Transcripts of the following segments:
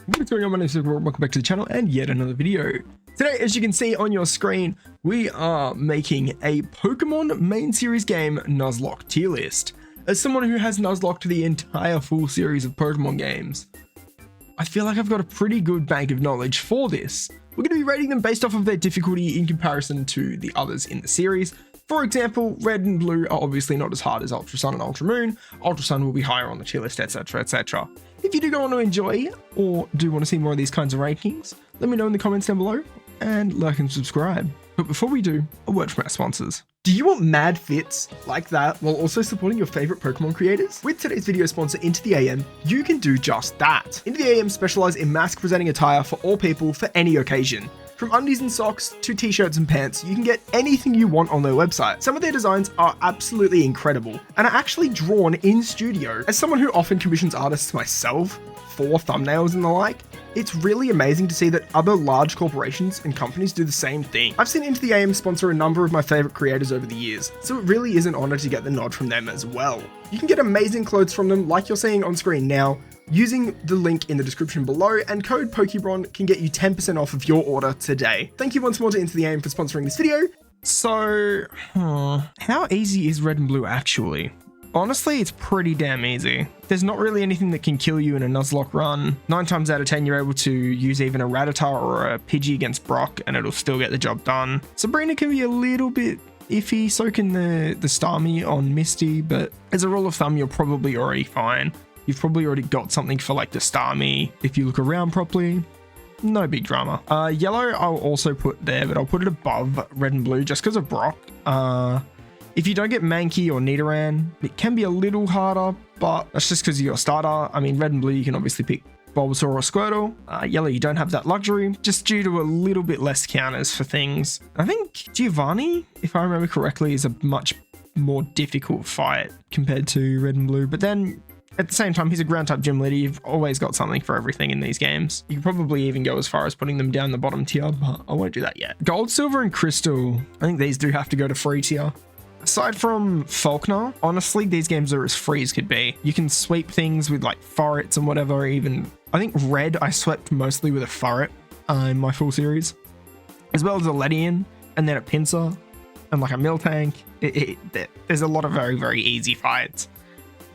What is going on? My name is Pokémon. Welcome back to the channel and yet another video. Today, as you can see on your screen, we are making a Pokemon main series game Nuzlocke tier list. As someone who has Nuzlocked the entire full series of Pokemon games, I feel like I've got a pretty good bank of knowledge for this. We're going to be rating them based off of their difficulty in comparison to the others in the series. For example, Red and Blue are obviously not as hard as Ultra Sun and Ultra Moon. Ultra Sun will be higher on the tier list, etc, etc. If you do go on to enjoy or do want to see more of these kinds of rankings, let me know in the comments down below and like and subscribe. But before we do, a word from our sponsors. Do you want mad fits like that while also supporting your favorite Pokemon creators? With today's video sponsor, Into the AM, you can do just that. Into the AM specialize in mask presenting attire for all people for any occasion. From undies and socks to t-shirts and pants, you can get anything you want on their website. Some of their designs are absolutely incredible and are actually drawn in studio. As someone who often commissions artists myself for thumbnails and the like, it's really amazing to see that other large corporations and companies do the same thing. I've seen Into the AM sponsor a number of my favorite creators over the years, so it really is an honor to get the nod from them as well. You can get amazing clothes from them like you're seeing on screen now, using the link in the description below, and code PokeBron can get you 10% off of your order today. Thank you once more to Into the AM for sponsoring this video. So, how easy is Red and Blue actually? Honestly, it's pretty damn easy. There's not really anything that can kill you in a Nuzlocke run. 9 times out of 10, you're able to use even a Rattata or a Pidgey against Brock and it'll still get the job done. Sabrina can be a little bit iffy, so can the Starmie on Misty, but as a rule of thumb, you're probably already fine. You've probably already got something for like the Starmie if you look around properly. No big drama. Yellow I'll also put there, but I'll put it above Red and Blue just because of Brock. If you don't get Mankey or Nidoran, it can be a little harder, but that's just because of your starter. I mean, Red and Blue, you can obviously pick Bulbasaur or Squirtle. Yellow, you don't have that luxury, just due to a little bit less counters for things. I think Giovanni, if I remember correctly, is a much more difficult fight compared to Red and Blue, but then at the same time, he's a ground type gym leader. You've always got something for everything in these games. You can probably even go as far as putting them down the bottom tier, but I won't do that yet. Gold, Silver, and Crystal, I think these do have to go to free tier. Aside from Falkner, honestly, these games are as free as could be. You can sweep things with like Furrets and whatever. Even I think Red, I swept mostly with a Furret in my full series, as well as a Ledian and then a Pinsir and like a Miltank. There's a lot of very, very easy fights.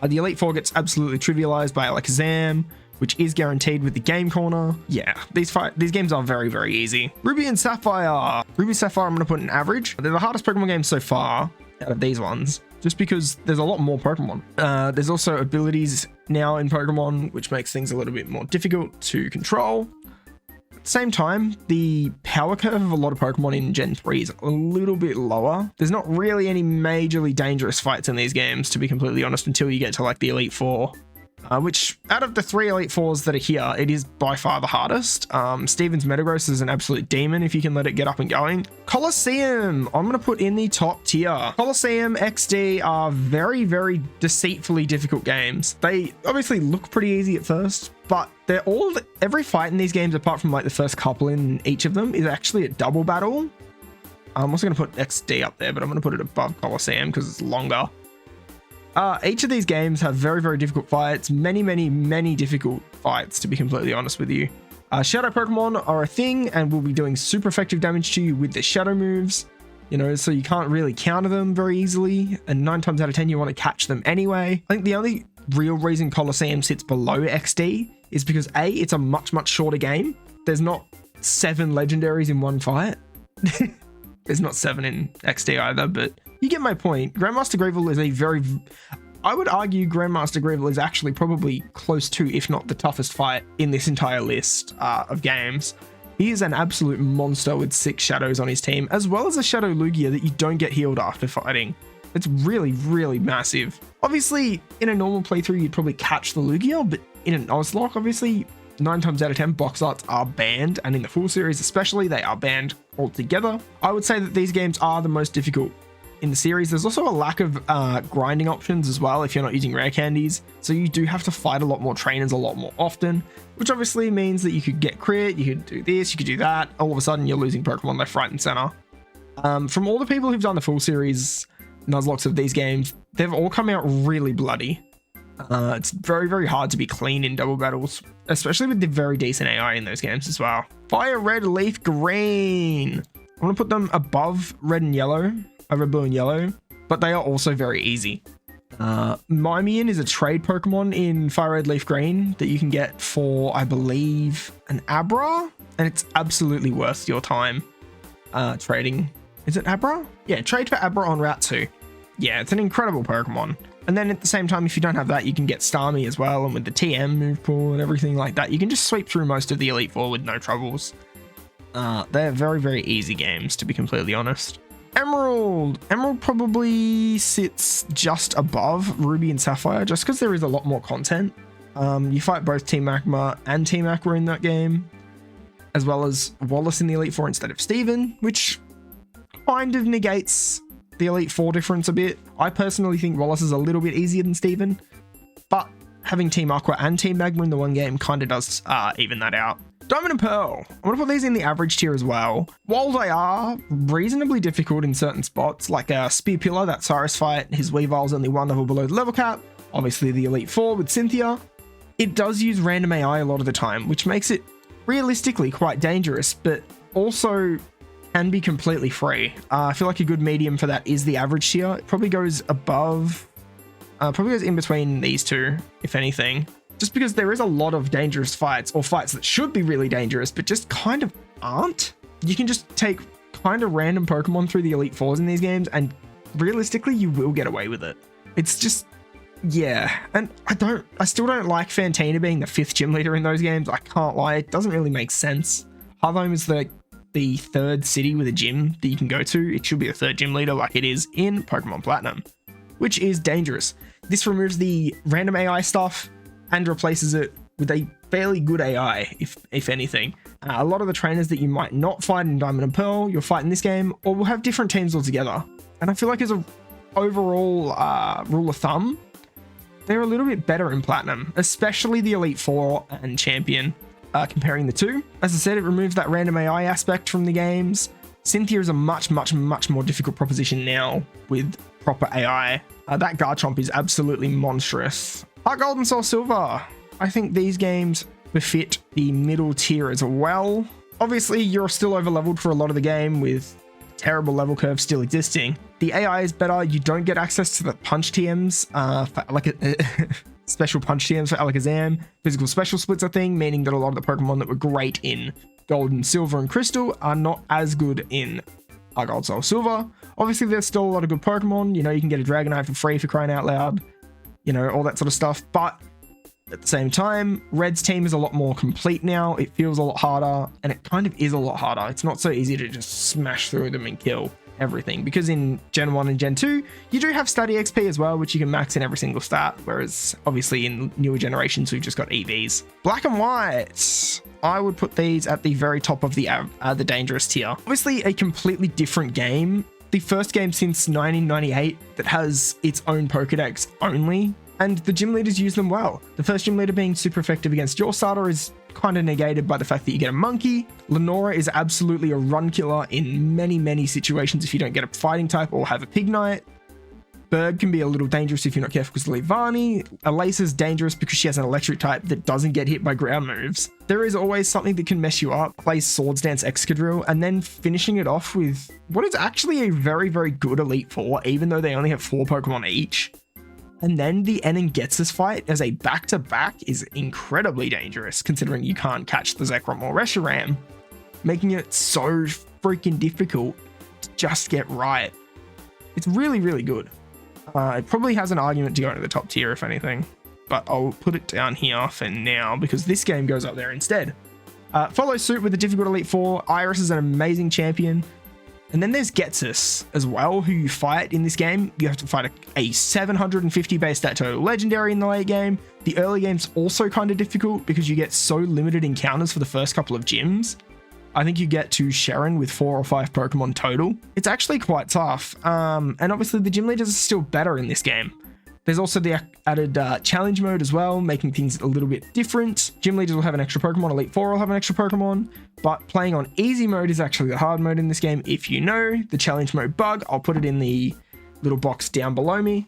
The Elite Four gets absolutely trivialized by Alakazam, which is guaranteed with the Game Corner. Yeah, these games are very, very easy. Ruby and Sapphire. Ruby and Sapphire I'm going to put in average. They're the hardest Pokemon games so far out of these ones, just because there's a lot more Pokemon. There's also abilities now in Pokemon, which makes things a little bit more difficult to control. At the same time, the power curve of a lot of Pokemon in Gen 3 is a little bit lower. There's not really any majorly dangerous fights in these games, to be completely honest, until you get to like the Elite Four. Which, out of the 3 Elite Fours that are here, it is by far the hardest. Steven's Metagross is an absolute demon if you can let it get up and going. Colosseum, I'm going to put in the top tier. Colosseum XD are very, very deceitfully difficult games. They obviously look pretty easy at first, but every fight in these games, apart from like the first couple in each of them, is actually a double battle. I'm also going to put XD up there, but I'm going to put it above Colosseum because it's longer. Each of these games have very, very difficult fights. Many, many, many difficult fights, to be completely honest with you. Shadow Pokemon are a thing and will be doing super effective damage to you with their shadow moves, you know, so you can't really counter them very easily. And 9 times out of 10, you want to catch them anyway. I think the only real reason Colosseum sits below XD is because A, it's a much, much shorter game. There's not 7 legendaries in one fight. There's not 7 in XD either, but you get my point. Grandmaster Greavil is I would argue Grandmaster Greavil is actually probably close to, if not the toughest fight in this entire list of games. He is an absolute monster with 6 shadows on his team, as well as a Shadow Lugia that you don't get healed after fighting. It's really, really massive. Obviously, in a normal playthrough, you'd probably catch the Lugia, but in an Nuzlocke, obviously, 9 times out of 10, box arts are banned, and in the full series especially, they are banned altogether. I would say that these games are the most difficult in the series. There's also a lack of grinding options as well if you're not using rare candies, so you do have to fight a lot more trainers a lot more often, which obviously means that you could get crit, you could do this, you could do that. All of a sudden you're losing Pokemon left, right, and center. From all the people who've done the full series Nuzlockes of these games, they've all come out really bloody. It's very, very hard to be clean in double battles, especially with the very decent AI in those games as well. Fire red, leaf green. I'm going to put them above red and yellow, red, blue and yellow, but they are also very easy. Mimian is a trade Pokemon in Fire Red Leaf Green that you can get for, I believe, an Abra, and it's absolutely worth your time trading. Is it Abra? Yeah, trade for Abra on Route 2. Yeah, it's an incredible Pokemon. And then at the same time, if you don't have that, you can get Starmie as well, and with the TM move pool and everything like that, you can just sweep through most of the Elite Four with no troubles. They're very, very easy games, to be completely honest. Emerald probably sits just above Ruby and Sapphire, just because there is a lot more content. You fight both Team Magma and Team Aqua in that game, as well as Wallace in the Elite Four instead of Steven, which kind of negates the Elite Four difference a bit. I personally think Wallace is a little bit easier than Steven, but having Team Aqua and Team Magma in the one game kind of does even that out. Diamond and Pearl. I'm going to put these in the average tier as well. While they are reasonably difficult in certain spots, like a Spear Pillar, that Cyrus fight, his Weavile's only one level below the level cap, obviously the Elite Four with Cynthia, it does use random AI a lot of the time, which makes it realistically quite dangerous, but also can be completely free. I feel like a good medium for that is the average tier. It probably goes above, probably goes in between these two, if anything. Just because there is a lot of dangerous fights, or fights that should be really dangerous, but just kind of aren't. You can just take kind of random Pokemon through the Elite Fours in these games, and realistically, you will get away with it. It's just, yeah. And I still don't like Fantina being the 5th gym leader in those games. I can't lie, it doesn't really make sense. Hearthome is the 3rd city with a gym that you can go to. It should be the 3rd gym leader like it is in Pokemon Platinum, which is dangerous. This removes the random AI stuff and replaces it with a fairly good AI, if anything. A lot of the trainers that you might not fight in Diamond and Pearl, you'll fight in this game, or will have different teams altogether. And I feel like as an overall rule of thumb, they're a little bit better in Platinum, especially the Elite Four and Champion, comparing the two. As I said, it removes that random AI aspect from the games. Cynthia is a much, much, much more difficult proposition now with proper AI. That Garchomp is absolutely monstrous. Heart Gold and Soul Silver. I think these games befit the middle tier as well. Obviously, you're still overleveled for a lot of the game with terrible level curve still existing. The AI is better. You don't get access to the punch TMs, special punch TMs for Alakazam. Physical special splits a thing, meaning that a lot of the Pokemon that were great in Gold and Silver and Crystal are not as good in Heart Gold Soul Silver. Obviously, there's still a lot of good Pokemon. You know, you can get a Dragonite for free for crying out loud. You know, all that sort of stuff. But at the same time, Red's team is a lot more complete now. It feels a lot harder, and it kind of is a lot harder. It's not so easy to just smash through them and kill everything, because in Gen 1 and Gen 2, you do have Study XP as well, which you can max in every single stat, whereas obviously in newer generations, we've just got EVs. Black and White. I would put these at the very top of the dangerous tier. Obviously, a completely different game. The first game since 1998 that has its own Pokedex only, and the gym leaders use them well. The first gym leader being super effective against your starter is kind of negated by the fact that you get a monkey. Lenora is absolutely a run killer in many, many situations if you don't get a fighting type or have a Pignite. Berg can be a little dangerous if you're not careful because of Leavanny. Elise is dangerous because she has an electric type that doesn't get hit by ground moves. There is always something that can mess you up. Plays Swords Dance Excadrill, and then finishing it off with what is actually a very, very good Elite Four, even though they only have 4 Pokemon each. And then the Enengetsus fight as a back-to-back is incredibly dangerous, considering you can't catch the Zekrom or Reshiram, making it so freaking difficult to just get right. It's really, really good. It probably has an argument to go into the top tier, if anything, but I'll put it down here for now because this game goes up there instead. Follow suit with the difficult Elite Four. Iris is an amazing champion. And then there's Getsus as well, who you fight in this game. You have to fight a 750 base stat total legendary in the late game. The early game's also kind of difficult because you get so limited encounters for the first couple of gyms. I think you get to Sharon with 4 or 5 Pokemon total. It's actually quite tough. And obviously the gym leaders are still better in this game. There's also the added challenge mode as well, making things a little bit different. Gym leaders will have an extra Pokemon, Elite Four will have an extra Pokemon, but playing on easy mode is actually the hard mode in this game. If you know the challenge mode bug, I'll put it in the little box down below me,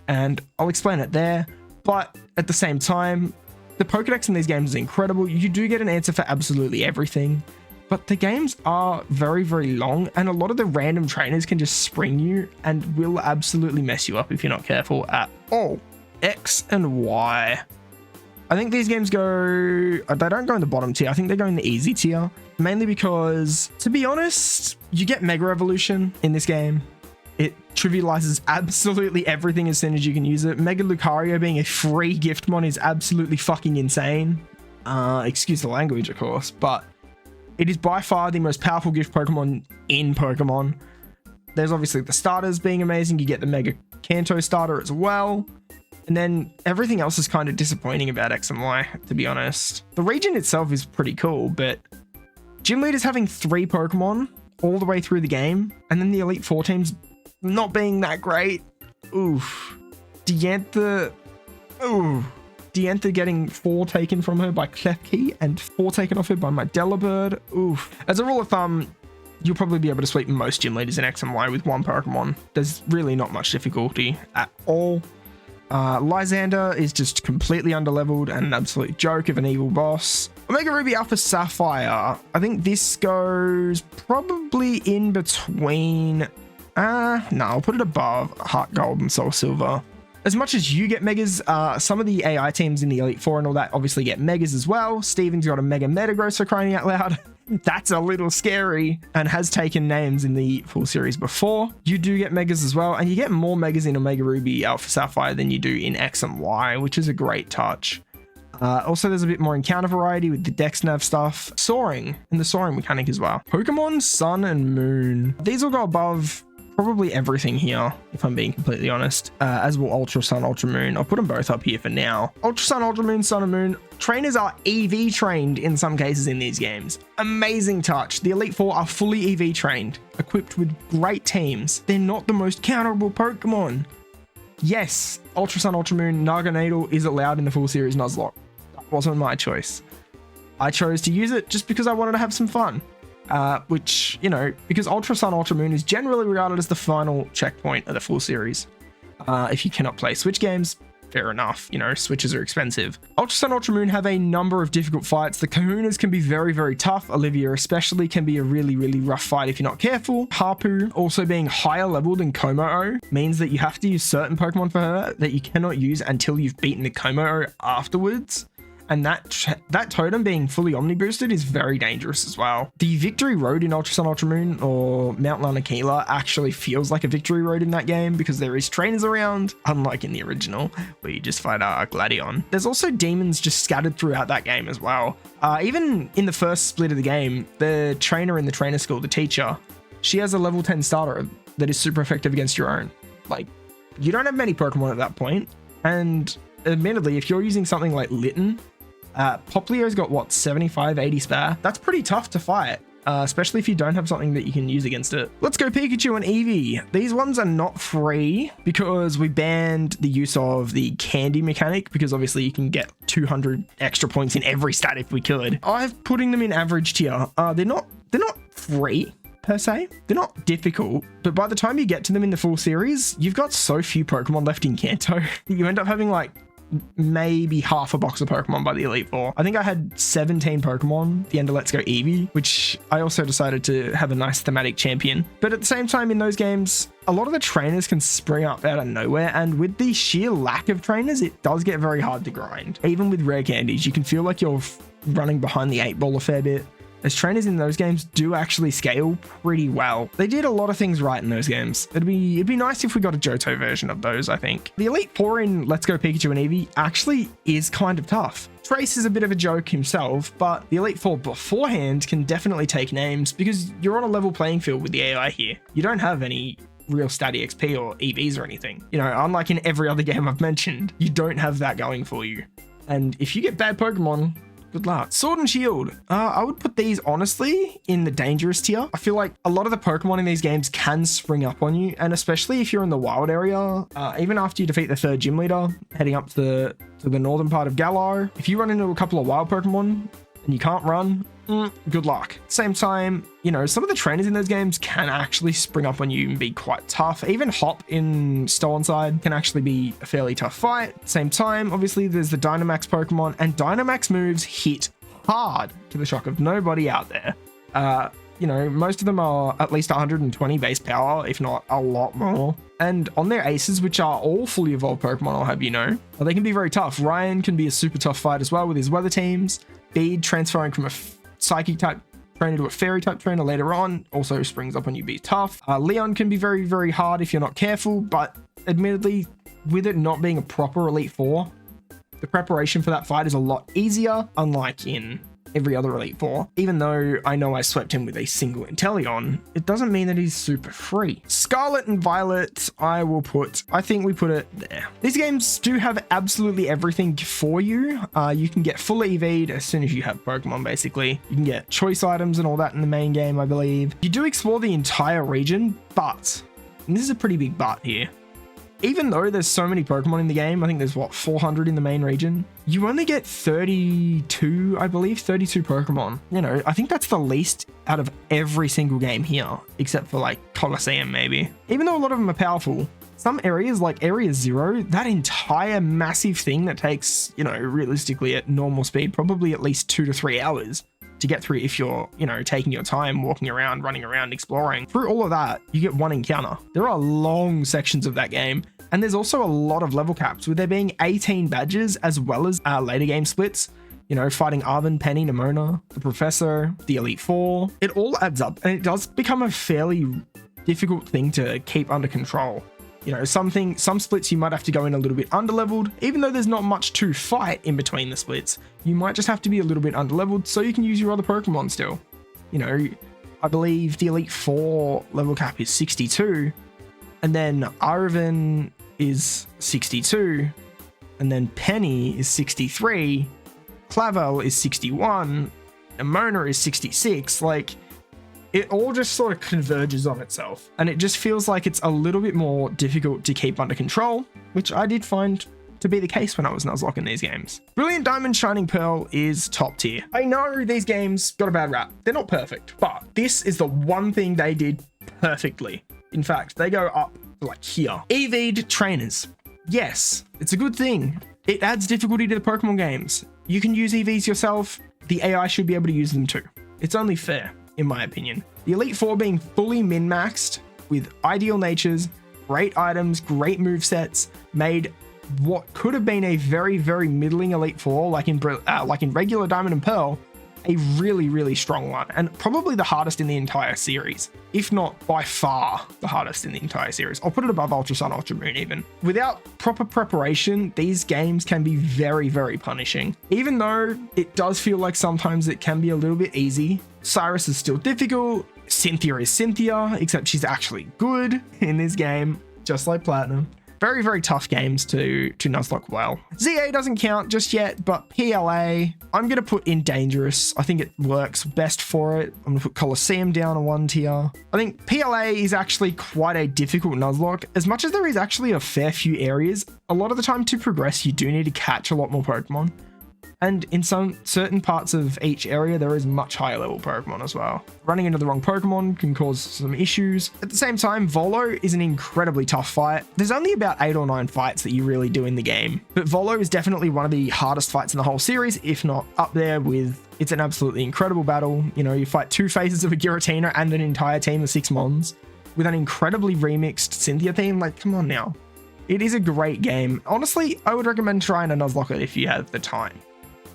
and I'll explain it there. But at the same time, the Pokedex in these games is incredible. You do get an answer for absolutely everything, but the games are very, very long, and a lot of the random trainers can just spring you and will absolutely mess you up if you're not careful at all. X and Y. I think these games go, they don't go in the bottom tier. I think they go in the easy tier, mainly because, to be honest, you get Mega Evolution in this game. It trivializes absolutely everything as soon as you can use it. Mega Lucario being a free gift mon is absolutely fucking insane. Excuse the language, of course, but it is by far the most powerful gift Pokemon in Pokemon. There's obviously the starters being amazing. You get the Mega Kanto starter as well. And then everything else is kind of disappointing about X and Y, to be honest. The region itself is pretty cool, but Gym Leaders having 3 Pokemon all the way through the game, and then the Elite Four teams not being that great. Oof. Diantha getting 4 taken from her by Klefki and 4 taken off her by my Delibird. Oof. As a rule of thumb, you'll probably be able to sweep most Gym Leaders in X and Y with 1 Pokemon. There's really not much difficulty at all. Lysander is just completely underleveled and an absolute joke of an evil boss. Omega Ruby Alpha Sapphire. I think this goes probably in between. No, I'll put it above Heart Gold and Soul Silver. As much as you get Megas, some of the AI teams in the Elite Four and all that obviously get Megas as well. Steven's got a Mega Metagross for crying out loud. That's a little scary and has taken names in the full series before. You do get Megas as well, and you get more Megas in Omega Ruby Alpha Sapphire than you do in X and Y, which is a great touch. Also, there's a bit more encounter variety with the Dex Nav stuff. Soaring, and the soaring mechanic as well. Pokemon Sun and Moon. These will go above probably everything here, if I'm being completely honest, as will Ultra Sun, Ultra Moon. I'll put them both up here for now. Ultra Sun, Ultra Moon, Sun and Moon. Trainers are EV trained in some cases in these games. Amazing touch. The Elite Four are fully EV trained, equipped with great teams. They're not the most counterable Pokemon. Yes, Ultra Sun, Ultra Moon, Naganadel is allowed in the full series Nuzlocke. That wasn't my choice. I chose to use it just because I wanted to have some fun. Which, you know, because Ultra Sun, Ultra Moon is generally regarded as the final checkpoint of the full series. If you cannot play Switch games, fair enough, you know, Switches are expensive. Ultra Sun, Ultra Moon have a number of difficult fights. The Kahunas can be very, very tough. Olivia especially can be a really, really rough fight if you're not careful. Hapu, also being higher level than Kommo-o, means that you have to use certain Pokemon for her that you cannot use until you've beaten the Kommo-o afterwards. And that totem being fully Omni boosted is very dangerous as well. The Victory Road in Ultra Sun, Ultra Moon or Mount Lanakila actually feels like a Victory Road in that game because there is trainers around, unlike in the original where you just fight Gladion. There's also demons just scattered throughout that game as well. Even in the first split of the game, the trainer in the trainer school, the teacher, she has a level 10 starter that is super effective against your own. Like, you don't have many Pokemon at that point, and admittedly, if you're using something like Litten, Poplio's got what, 75, 80 spare? That's pretty tough to fight, especially if you don't have something that you can use against it. Let's go Pikachu and Eevee. These ones are not free because we banned the use of the candy mechanic because obviously you can get 200 extra points in every stat if we could. I'm putting them in average tier. They're not free per se. They're not difficult, but by the time you get to them in the full series, you've got so few Pokemon left in Kanto that you end up having like maybe half a box of Pokemon by the Elite Four. I think I had 17 Pokemon at the end of Let's Go Eevee, which I also decided to have a nice thematic champion. But at the same time, in those games, a lot of the trainers can spring up out of nowhere, and with the sheer lack of trainers, it does get very hard to grind. Even with rare candies, you can feel like you're running behind the 8-ball a fair bit, as trainers in those games do actually scale pretty well. They did a lot of things right in those games. It'd be nice if we got a Johto version of those, I think. The Elite Four in Let's Go Pikachu and Eevee actually is kind of tough. Trace is a bit of a joke himself, but the Elite Four beforehand can definitely take names because you're on a level playing field with the AI here. You don't have any real stat EXP or EVs or anything. You know, unlike in every other game I've mentioned, you don't have that going for you. And if you get bad Pokemon, good luck. Sword and Shield. I would put these honestly in the dangerous tier. I feel like a lot of the Pokemon in these games can spring up on you, and especially if you're in the wild area, even after you defeat the 3rd gym leader, heading up to the northern part of Galar, if you run into a couple of wild Pokemon, and you can't run, good luck. Same time, you know, some of the trainers in those games can actually spring up on you and be quite tough. Even Hop in Stolen Side can actually be a fairly tough fight. Same time, obviously, there's the Dynamax Pokemon, and Dynamax moves hit hard to the shock of nobody out there. You know, most of them are at least 120 base power, if not a lot more. And on their aces, which are all fully evolved Pokemon, I'll have you know, they can be very tough. Ryan can be a super tough fight as well with his weather teams. Bede transferring from a psychic type trainer to a fairy type trainer later on also springs up on you, be tough. Leon can be very, very hard if you're not careful, but admittedly, with it not being a proper Elite Four, the preparation for that fight is a lot easier, unlike in every other Elite Four. Even though I know I swept him with a single Inteleon, it doesn't mean that he's super free. Scarlet and Violet, I think we put it there. These games do have absolutely everything for you. You can get full EV'd as soon as you have Pokemon, basically. You can get choice items and all that in the main game, I believe. You do explore the entire region, but, and this is a pretty big but here, even though there's so many Pokemon in the game, I think there's what, 400 in the main region, you only get 32, I believe, 32 Pokemon. You know, I think that's the least out of every single game here, except for like Colosseum maybe. Even though a lot of them are powerful, some areas like Area 0, that entire massive thing that takes, you know, realistically at normal speed, probably at least 2 to 3 hours to get through if you're, you know, taking your time, walking around, running around, exploring. Through all of that, you get one encounter. There are long sections of that game, and there's also a lot of level caps, with there being 18 badges as well as later game splits. You know, fighting Arvin, Penny, Nimona, the Professor, the Elite Four. It all adds up, and it does become a fairly difficult thing to keep under control. You know, some splits you might have to go in a little bit underleveled, even though there's not much to fight in between the splits. You might just have to be a little bit underleveled so you can use your other Pokemon still. You know, I believe the Elite Four level cap is 62, and then Arvin is 62, and then Penny is 63, Clavel is 61, Nimona is 66, like, it all just sort of converges on itself, and it just feels like it's a little bit more difficult to keep under control, which I did find to be the case when I was Nuzlocke in these games. Brilliant Diamond, Shining Pearl is top tier. I know these games got a bad rap. They're not perfect, but this is the one thing they did perfectly. In fact, they go up like here. EV'd trainers. Yes, it's a good thing. It adds difficulty to the Pokemon games. You can use EVs yourself. The AI should be able to use them too. It's only fair, in my opinion. The Elite Four being fully min-maxed with ideal natures, great items, great movesets, made what could have been a very, very middling Elite Four, like in regular Diamond and Pearl, a really, really strong one, and probably the hardest in the entire series, if not by far the hardest in the entire series. I'll put it above Ultra Sun, Ultra Moon even. Without proper preparation, these games can be very, very punishing. Even though it does feel like sometimes it can be a little bit easy, Cyrus is still difficult, Cynthia is Cynthia, except she's actually good in this game, just like Platinum. Very, very tough games to Nuzlocke well. ZA doesn't count just yet, but PLA, I'm going to put in Dangerous. I think it works best for it. I'm going to put Colosseum down a 1 tier. I think PLA is actually quite a difficult Nuzlocke. As much as there is actually a fair few areas, a lot of the time to progress, you do need to catch a lot more Pokemon. And in some certain parts of each area, there is much higher level Pokemon as well. Running into the wrong Pokemon can cause some issues. At the same time, Volo is an incredibly tough fight. There's only about 8 or 9 fights that you really do in the game, but Volo is definitely one of the hardest fights in the whole series, if not up there with. It's an absolutely incredible battle. You know, you fight 2 phases of a Giratina and an entire team of 6 Mons with an incredibly remixed Cynthia theme. Like, come on now. It is a great game. Honestly, I would recommend trying a Nuzlocke if you have the time.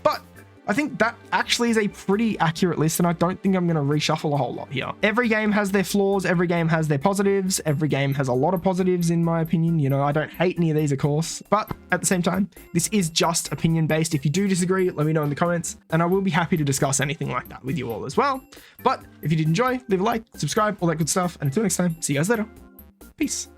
But I think that actually is a pretty accurate list, and I don't think I'm going to reshuffle a whole lot here. Every game has their flaws, every game has their positives, every game has a lot of positives in my opinion. You know, I don't hate any of these, of course, but at the same time, this is just opinion based. If you do disagree, let me know in the comments, and I will be happy to discuss anything like that with you all as well. But if you did enjoy, leave a like, subscribe, all that good stuff, and until next time, see you guys later. Peace.